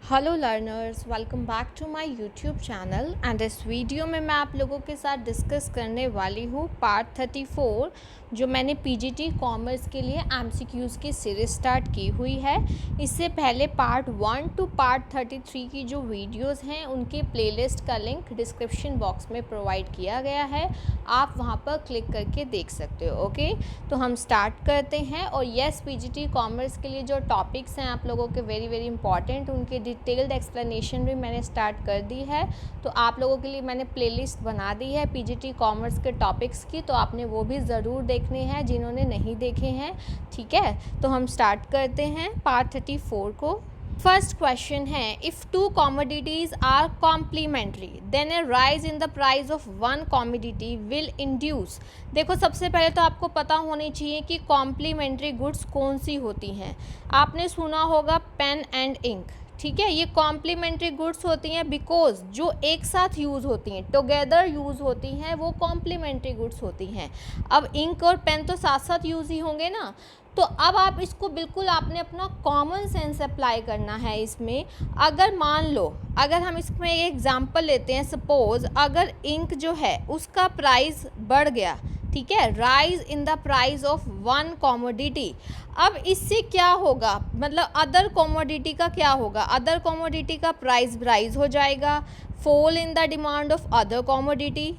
Hello learners, welcome back to my YouTube channel and इस video में मैं आप लोगों के साथ डिस्कस करने वाली हूँ पार्ट 34 जो मैंने पीजीटी कॉमर्स के लिए एमसीक्यूज़ की सीरीज़ स्टार्ट की हुई है। इससे पहले पार्ट 1 टू पार्ट 33 की जो वीडियोस हैं उनके प्लेलिस्ट का लिंक डिस्क्रिप्शन बॉक्स में प्रोवाइड किया गया है, आप वहाँ पर क्लिक करके देख सकते हो। ओके, तो हम स्टार्ट करते हैं। और येस, पीजीटी कॉमर्स के लिए जो टॉपिक्स हैं आप लोगों के वेरी इंपॉर्टेंट, उनके डिटेल्ड एक्सप्लेनेशन भी मैंने स्टार्ट कर दी है। तो आप लोगों के लिए मैंने प्लेलिस्ट बना दी है पीजीटी कॉमर्स के टॉपिक्स की, तो आपने वो भी ज़रूर देखने हैं जिन्होंने नहीं देखे हैं। ठीक है, तो हम स्टार्ट करते हैं पार्ट 34 को। फर्स्ट क्वेश्चन है, if two commodities are complementary then a rise in the price of one commodity will induce. देखो, सबसे पहले तो आपको पता होनी चाहिए कि कॉम्प्लीमेंट्री गुड्स कौन सी होती हैं। आपने सुना होगा पेन एंड इंक। ठीक है, ये कॉम्प्लीमेंट्री गुड्स होती हैं बिकॉज जो एक साथ यूज़ होती हैं, टुगेदर यूज़ होती हैं, वो कॉम्प्लीमेंट्री गुड्स होती हैं। अब इंक और पेन तो साथ साथ यूज़ ही होंगे ना, तो अब आप इसको बिल्कुल आपने अपना कॉमन सेंस अप्लाई करना है इसमें। अगर मान लो, अगर हम इसमें एक एग्जांपल लेते हैं, सपोज अगर इंक जो है उसका प्राइस बढ़ गया, ठीक है, rise in the price of one commodity. अब इससे क्या होगा, मतलब अदर कॉमोडिटी का क्या होगा, अदर कॉमोडिटी का प्राइस राइज हो जाएगा, fall in the demand of other commodity.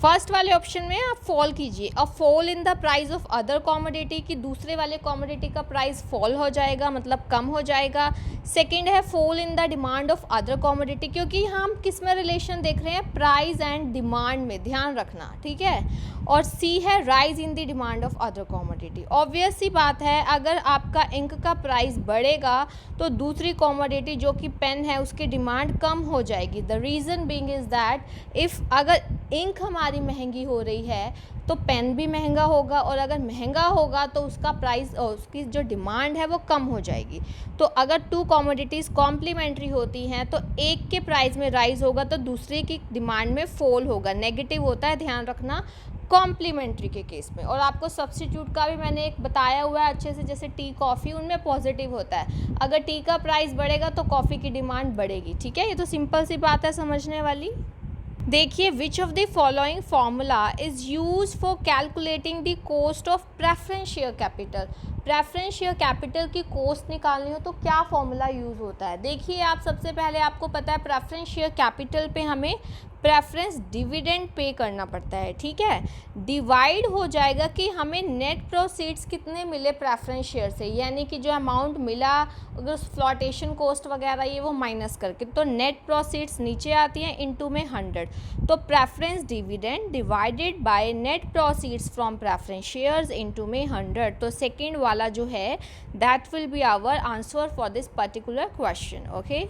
First वाले ऑप्शन में आप फॉल कीजिए, अब fall in the price of other commodity की दूसरे वाले कॉमोडिटी का प्राइस फॉल हो जाएगा, मतलब कम हो जाएगा। सेकंड है fall in the demand of other commodity, क्योंकि हम किस में रिलेशन देख रहे हैं, प्राइस एंड डिमांड में, ध्यान रखना। ठीक है, और सी है rise in the demand of other commodity. Obvious सी बात है, अगर आपका इंक का प्राइस बढ़ेगा तो दूसरी कॉमोडिटी जो कि पेन है उसकी डिमांड कम हो जाएगी। The reason being is that if अगर इंक हमारी महंगी हो रही है तो पेन भी महंगा होगा, और अगर महंगा होगा तो उसका प्राइस और उसकी जो डिमांड है वो कम हो जाएगी। तो अगर टू कॉमोडिटीज़ कॉम्प्लीमेंट्री होती हैं तो एक के प्राइस में राइज होगा तो दूसरे की डिमांड में फॉल होगा, नेगेटिव होता है, ध्यान रखना कॉम्प्लीमेंट्री के केस में। और आपको सब्स्टिट्यूट का भी मैंने एक बताया हुआ है अच्छे से, जैसे टी कॉफ़ी, उनमें पॉजिटिव होता है, अगर टी का प्राइस बढ़ेगा तो कॉफ़ी की डिमांड बढ़ेगी। ठीक है, ये तो सिंपल सी बात है समझने वाली। देखिए, विच of the following formula is use for calculating the cost of preference share capital. Preference share capital की कॉस्ट निकालनी हो तो क्या फॉर्मूला यूज़ होता है। देखिए, आप सबसे पहले आपको पता है प्रेफरेंस शेयर कैपिटल पे हमें प्रेफरेंस डिविडेंड पे करना पड़ता है। ठीक है, डिवाइड हो जाएगा कि हमें नेट प्रोसीड्स कितने मिले प्रेफरेंस शेयर से, यानी कि जो अमाउंट मिला अगर फ्लोटेशन कॉस्ट वगैरह ये वो माइनस करके, तो नेट प्रोसीड्स नीचे आती हैं, इनटू में 100। तो preference dividend divided by net proceeds from preference shares into में 100। तो सेकेंड वाला जो है that will be our answer for this particular question. Okay,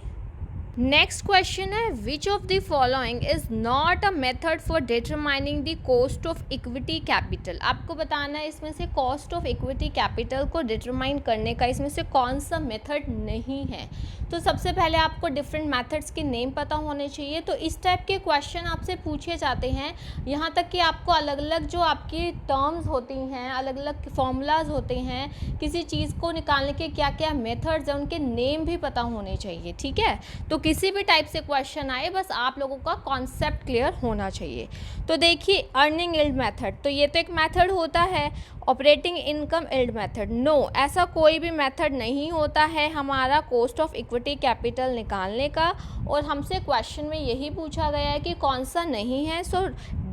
next question है, which of the following is not a method for determining the cost of equity capital. आपको बताना है इसमें से कॉस्ट ऑफ इक्विटी कैपिटल को determine करने का इसमें से कौन सा मेथड नहीं है। तो सबसे पहले आपको डिफरेंट मेथड्स के नेम पता होने चाहिए। तो इस टाइप के क्वेश्चन आपसे पूछे जाते हैं, यहाँ तक कि आपको अलग अलग जो आपकी टर्म्स होती हैं, अलग अलग फॉर्मूलाज होते हैं, किसी चीज़ को निकालने के क्या क्या मेथड्स हैं उनके नेम भी पता होने चाहिए। ठीक है, तो किसी भी टाइप से क्वेश्चन आए बस आप लोगों का कॉन्सेप्ट क्लियर होना चाहिए। तो देखिए, अर्निंग यील्ड मेथड, तो ये तो एक मेथड होता है। Operating income yield method, no, ऐसा कोई भी मेथड नहीं होता है हमारा कॉस्ट ऑफ इक्विटी कैपिटल निकालने का। और हमसे क्वेश्चन में यही पूछा गया है कि कौन सा नहीं है, सो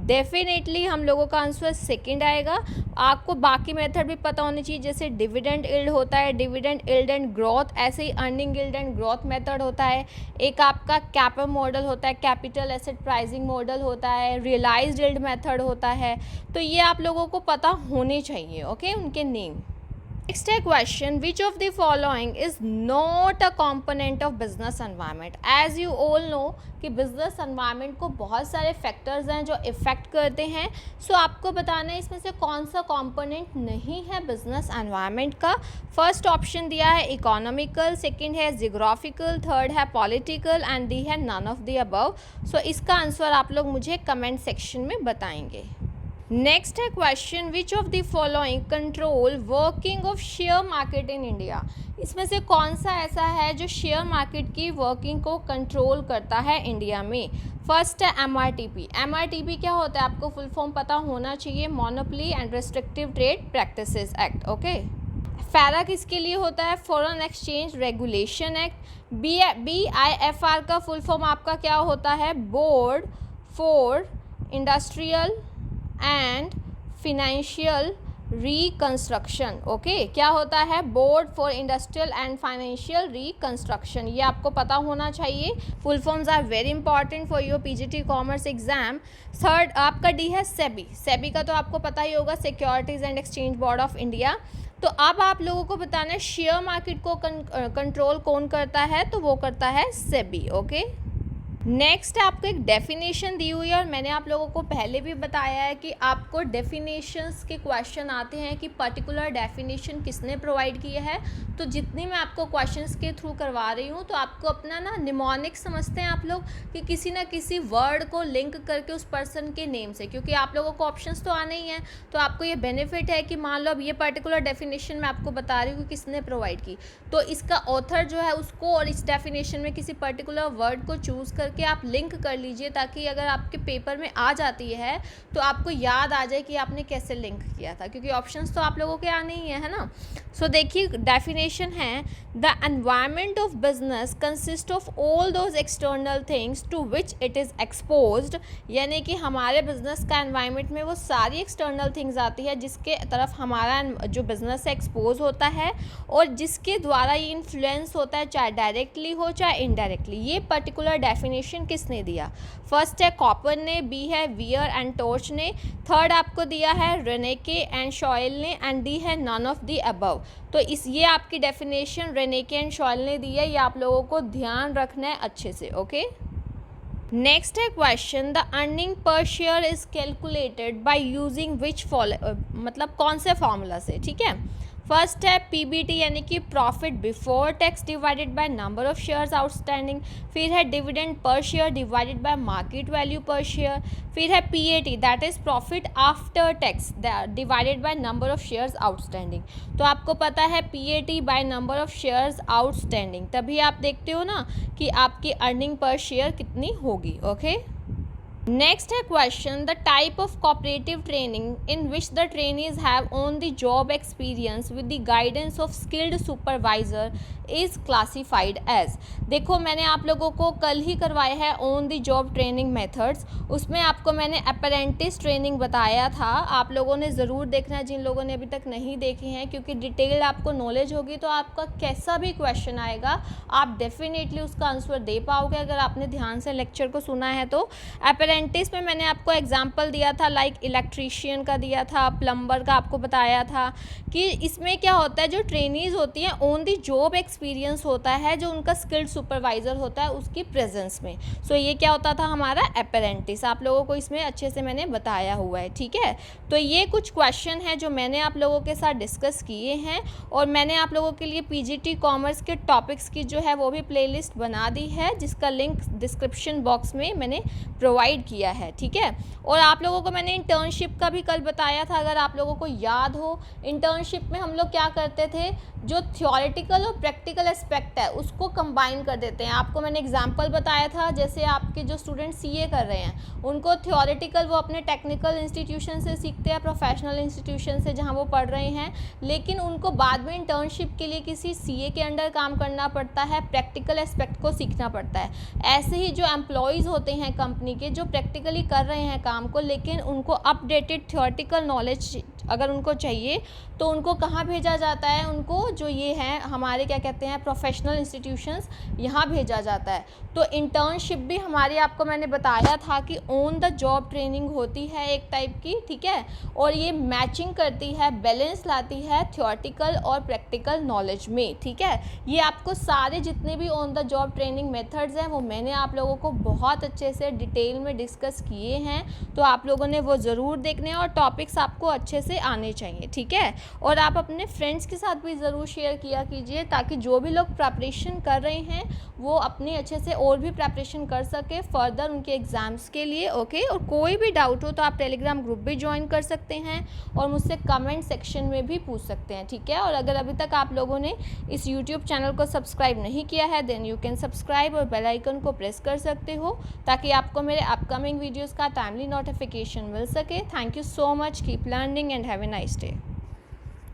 डेफिनेटली हम लोगों का आंसर सेकंड आएगा। आपको बाकी मेथड भी पता होनी चाहिए, जैसे डिविडेंड यील्ड होता है, डिविडेंड यील्ड एंड ग्रोथ, ऐसे ही earning yield and growth method होता है। एक आपका कैपर मॉडल होता है, कैपिटल एसेट प्राइसिंग मॉडल होता है, रियलाइज्ड यील्ड मेथड होता है। तो ये आप लोगों को पता होने चाहिए। ओके, उनके नेम। नेक्स्ट है question, which of the following is not a component of business environment. As you all know कि बिजनेस एनवायरनमेंट को बहुत सारे फैक्टर्स हैं जो इफ़ेक्ट करते हैं। सो आपको बताना है इसमें से कौन सा कॉम्पोनेंट नहीं है बिजनेस एनवायरनमेंट का। फर्स्ट ऑप्शन दिया है इकोनॉमिकल, सेकंड है जियोग्राफिकल, थर्ड है पॉलिटिकल एंड डी है नन ऑफ द अबव। सो इसका आंसर आप लोग मुझे कमेंट सेक्शन में बताएंगे। नेक्स्ट है question, which of the following control working of share market in India. इसमें से कौन सा ऐसा है जो शेयर मार्केट की वर्किंग को कंट्रोल करता है इंडिया में। फर्स्ट है MRTP। MRTP क्या होता है, आपको फुल फॉर्म पता होना चाहिए, monopoly and restrictive trade practices act. Okay. FERA किसके लिए होता है, foreign exchange regulation act. BIFR का फुल फॉर्म आपका क्या होता है, board for industrial and financial reconstruction. Okay, क्या होता है, board for industrial and financial reconstruction. ये आपको पता होना चाहिए, full forms are very important for your PGT commerce exam. Third आपका D है सेबी। सेबी का तो आपको पता ही होगा, securities and exchange board of India. तो अब आप लोगों को बताना है शेयर मार्केट को कंट्रोल कौन करता है, तो वो करता है सेबी। ओके। नेक्स्ट आपको एक डेफिनेशन दी हुई है, और मैंने आप लोगों को पहले भी बताया है कि आपको डेफिनेशंस के क्वेश्चन आते हैं कि पर्टिकुलर डेफिनेशन किसने प्रोवाइड किया है। तो जितनी मैं आपको क्वेश्चंस के थ्रू करवा रही हूँ, तो आपको अपना ना निमोनिक समझते हैं आप लोग कि किसी ना किसी वर्ड को लिंक करके उस पर्सन के नेम से, क्योंकि आप लोगों को ऑप्शंस तो आने ही हैं। तो आपको ये बेनिफिट है कि मान लो अब ये पर्टिकुलर डेफिनेशन मैं आपको बता रही हूँ कि किसने प्रोवाइड की, तो इसका ऑथर जो है उसको और इस डेफिनेशन में किसी पर्टिकुलर वर्ड को चूज़ करके आप लिंक कर लीजिए, ताकि अगर आपके पेपर में आ जाती है तो आपको याद आ जाए कि आपने कैसे लिंक किया था, क्योंकि ऑप्शंस तो आप लोगों के आने ही है ना। सो देखिए डेफिनेशन है, the environment of business consist of all those external things to which it is exposed. यानी कि हमारे बिजनेस का एनवायरमेंट में वो सारी एक्सटर्नल थिंग्स आती है जिसके तरफ हमारा जो बिजनेस है एक्सपोज होता है, और जिसके द्वारा ये इन्फ्लुएंस होता है, चाहे डायरेक्टली हो चाहे इनडायरेक्टली। ये पर्टिकुलर डेफिनेशन किसने दिया, फर्स्ट है कॉपर ने, बी है वियर एंड टॉर्च ने, थर्ड आपको दिया है रेनेके एंड शॉयल ने, एंड डी है नन ऑफ द अबव। तो ये आपकी डेफिनेशन रेनेके एंड शॉयल ने दी है, ये आप लोगों को ध्यान रखना है अच्छे से। ओके। नेक्स्ट है question, the earning per share is calculated by using which मतलब कौन से फॉर्मूला से, ठीक है। फर्स्ट है PBT यानी कि profit before tax divided by number of shares outstanding. फिर है dividend per share divided by market value पर शेयर। फिर है PAT that is profit after tax divided by number of shares outstanding. तो आपको पता है PAT by number of shares outstanding, तभी आप देखते हो ना कि आपकी अर्निंग पर शेयर कितनी होगी। ओके। नेक्स्ट है question, the type of cooperative training in which the trainees have on the job experience with the guidance of skilled supervisor is classified as. देखो मैंने आप लोगों को कल ही करवाया है on the job training methods, उसमें आपको मैंने अप्रेंटिस ट्रेनिंग बताया था। आप लोगों ने ज़रूर देखना है जिन लोगों ने अभी तक नहीं देखी हैं, क्योंकि डिटेल्ड आपको नॉलेज होगी तो आपका कैसा भी क्वेश्चन आएगा आप डेफिनेटली उसका आंसर दे पाओगे अगर आपने ध्यान से लेक्चर को सुना है। तो अप्रेंटिस में मैंने आपको एग्जाम्पल दिया था, लाइक इलेक्ट्रीशियन का दिया था, प्लम्बर का आपको बताया था कि इसमें क्या होता है, जो ट्रेनीज होती हैं ऑन दी जॉब एक्सपीरियंस होता है जो उनका स्किल्ड सुपरवाइज़र होता है उसकी प्रेजेंस में। सो ये क्या होता था हमारा अप्रेंटिस, आप लोगों को इसमें अच्छे से मैंने बताया हुआ है, ठीक है। तो ये कुछ क्वेश्चन है जो मैंने आप लोगों के साथ डिस्कस किए हैं, और मैंने आप लोगों के लिए PGT कॉमर्स के टॉपिक्स की जो है वो भी प्लेलिस्ट बना दी है, जिसका लिंक डिस्क्रिप्शन बॉक्स में मैंने प्रोवाइड किया है, ठीक है। और आप लोगों को मैंने इंटर्नशिप का भी कल बताया था, अगर आप लोगों को याद हो। इंटर्नशिप में हम लोग क्या करते थे, जो थियोरेटिकल और प्रैक्टिकल एस्पेक्ट है उसको कंबाइन कर देते हैं। आपको मैंने एग्जांपल बताया था, जैसे आपके जो स्टूडेंट CA कर रहे हैं उनको थियोरेटिकल वो अपने टेक्निकल इंस्टीट्यूशन से सीखते हैं, प्रोफेशनल इंस्टीट्यूशन से जहां वो पढ़ रहे हैं, लेकिन उनको बाद में इंटर्नशिप के लिए किसी CA के अंडर काम करना पड़ता है, प्रैक्टिकल एस्पेक्ट को सीखना पड़ता है। ऐसे ही जो एम्प्लॉयज़ होते हैं कंपनी के जो प्रैक्टिकली कर रहे हैं काम को, लेकिन उनको अपडेटेड थियोरेटिकल नॉलेज अगर उनको चाहिए तो उनको कहाँ भेजा जाता है, उनको जो ये हैं हमारे क्या कहते हैं प्रोफेशनल इंस्टीट्यूशंस, यहाँ भेजा जाता है। तो इंटर्नशिप भी हमारी आपको मैंने बताया था कि ऑन द जॉब ट्रेनिंग होती है एक टाइप की, ठीक है, और ये मैचिंग करती है, बैलेंस लाती है थियोरेटिकल और प्रैक्टिकल नॉलेज में, ठीक है। ये आपको सारे जितने भी on the job training methods हैं वो मैंने आप लोगों को बहुत अच्छे से डिटेल में डिस्कस किए हैं, तो आप लोगों ने वो ज़रूर देखने हैं और टॉपिक्स आपको अच्छे से वाले आने चाहिए, ठीक है। और आप अपने फ्रेंड्स के साथ भी ज़रूर शेयर किया कीजिए, ताकि जो भी लोग प्रिपरेशन कर रहे हैं वो अपनी अच्छे से और भी प्रिपरेशन कर सके फर्दर उनके एग्ज़ाम्स के लिए, ओके। और कोई भी डाउट हो तो आप टेलीग्राम ग्रुप भी ज्वाइन कर सकते हैं और मुझसे कमेंट सेक्शन में भी पूछ सकते हैं, ठीक है। और अगर अभी तक आप लोगों ने इस यूट्यूब चैनल को सब्सक्राइब नहीं किया है देन यू कैन सब्सक्राइब और बेल आइकन को प्रेस कर सकते हो, ताकि आपको मेरे अपकमिंग वीडियोज़ का टाइमली नोटिफिकेशन मिल सके। Thank you so much, keep learning and have a nice day.